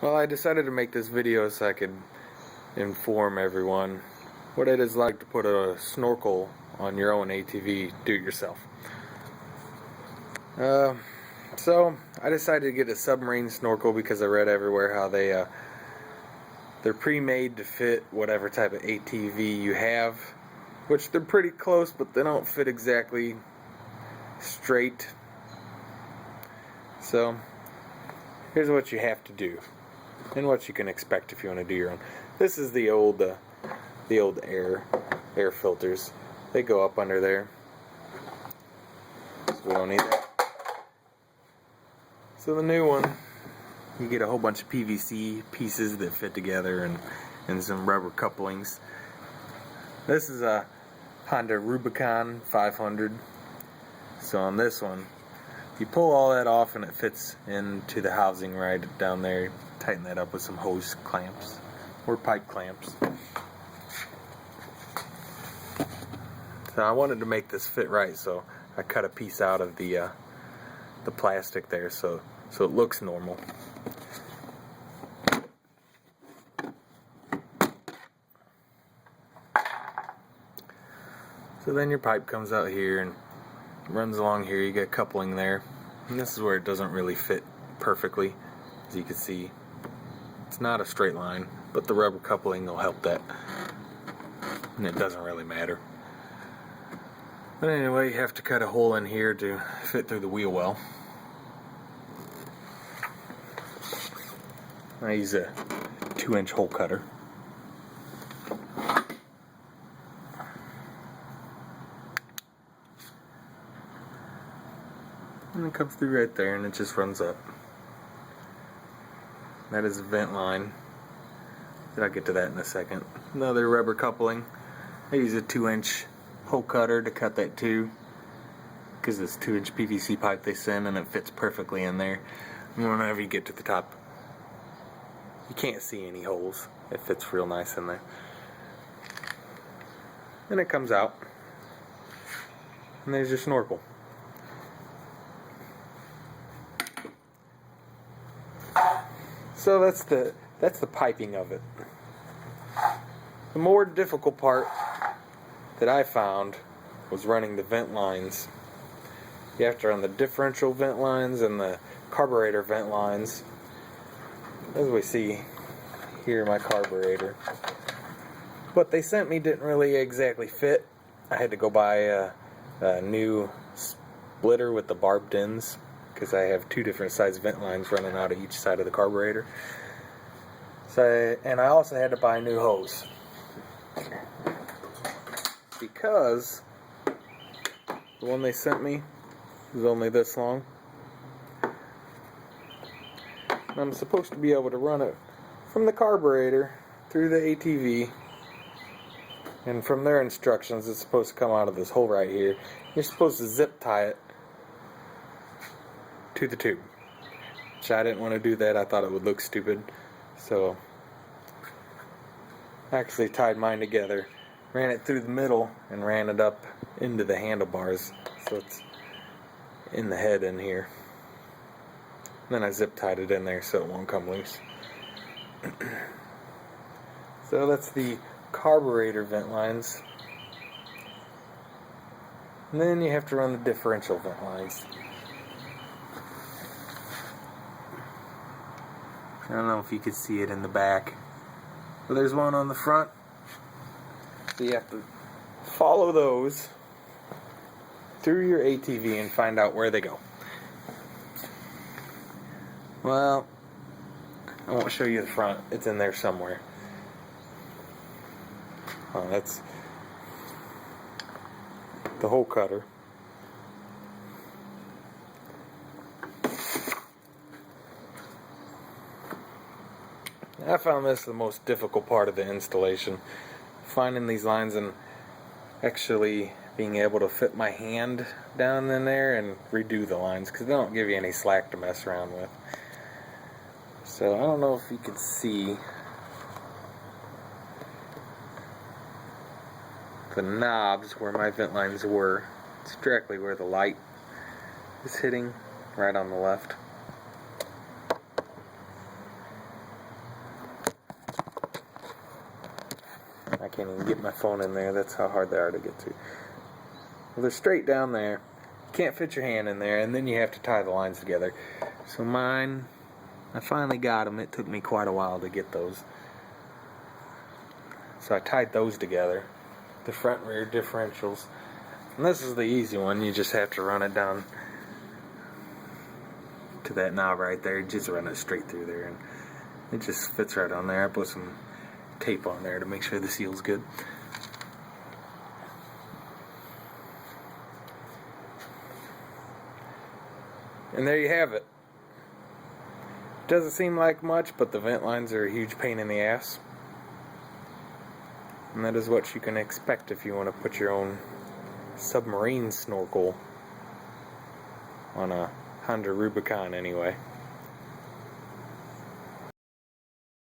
Well, I decided to make this video so I could inform everyone what it is like to put a snorkel on your own ATV do-it-yourself. So I decided to get a submarine snorkel because I read everywhere how they're pre-made to fit whatever type of ATV you have, which they're pretty close, but they don't fit exactly straight. So here's what you have to do and what you can expect if you want to do your own. This is the old air filters. They go up under there, so we don't need that. So the new one, you get a whole bunch of PVC pieces that fit together and some rubber couplings. This is a Honda Rubicon 500. So on this one, you pull all that off and it fits into the housing right down there. Tighten that up with some hose clamps or pipe clamps. So I wanted to make this fit right, so I cut a piece out of the plastic there so it looks normal. So then your pipe comes out here and runs along here. You get coupling there, and this is where it doesn't really fit perfectly. As you can see, it's not a straight line, but the rubber coupling will help that, and it doesn't really matter. But anyway, you have to cut a hole in here to fit through the wheel well. I use a 2-inch hole cutter. And it comes through right there and it just runs up. That is a vent line. I'll get to that in a second. Another rubber coupling. I use a 2-inch hole cutter to cut that too, because it's 2-inch PVC pipe they send and it fits perfectly in there. And whenever you get to the top, you can't see any holes. It fits real nice in there. Then it comes out, and there's your snorkel. So that's the piping of it. The more difficult part that I found was running the vent lines. You have to run the differential vent lines and the carburetor vent lines. As we see here, my carburetor. What they sent me didn't really exactly fit. I had to go buy a new splitter with the barbed ends, because I have 2 different size vent lines running out of each side of the carburetor. And I also had to buy a new hose, because the one they sent me is only this long. And I'm supposed to be able to run it from the carburetor through the ATV, and from their instructions it's supposed to come out of this hole right here. You're supposed to zip tie it to the tube, which I didn't want to do that. I thought it would look stupid, so I actually tied mine together, ran it through the middle, and ran it up into the handlebars, so it's in the head in here. Then I zip tied it in there so it won't come loose. So that's the carburetor vent lines. And then you have to run the differential vent lines. I don't know if you could see it in the back, but there's one on the front. So you have to follow those through your ATV and find out where they go. Well, I won't show you the front. It's in there somewhere. Oh, that's the hole cutter. I found this the most difficult part of the installation. Finding these lines and actually being able to fit my hand down in there and redo the lines, because they don't give you any slack to mess around with. So I don't know if you can see the knobs where my vent lines were. It's directly where the light is hitting, right on the left. I can't even get my phone in there. That's how hard they are to get to. Well, they're straight down there. You can't fit your hand in there, and then you have to tie the lines together. So mine, I finally got them. It took me quite a while to get those. So I tied those together, the front and rear differentials. And this is the easy one. You just have to run it down to that knob right there. Just run it straight through there, and it just fits right on there. I put some tape on there to make sure the seal's good. And there you have it. Doesn't seem like much, but the vent lines are a huge pain in the ass. And that is what you can expect if you want to put your own submarine snorkel on a Honda Rubicon anyway.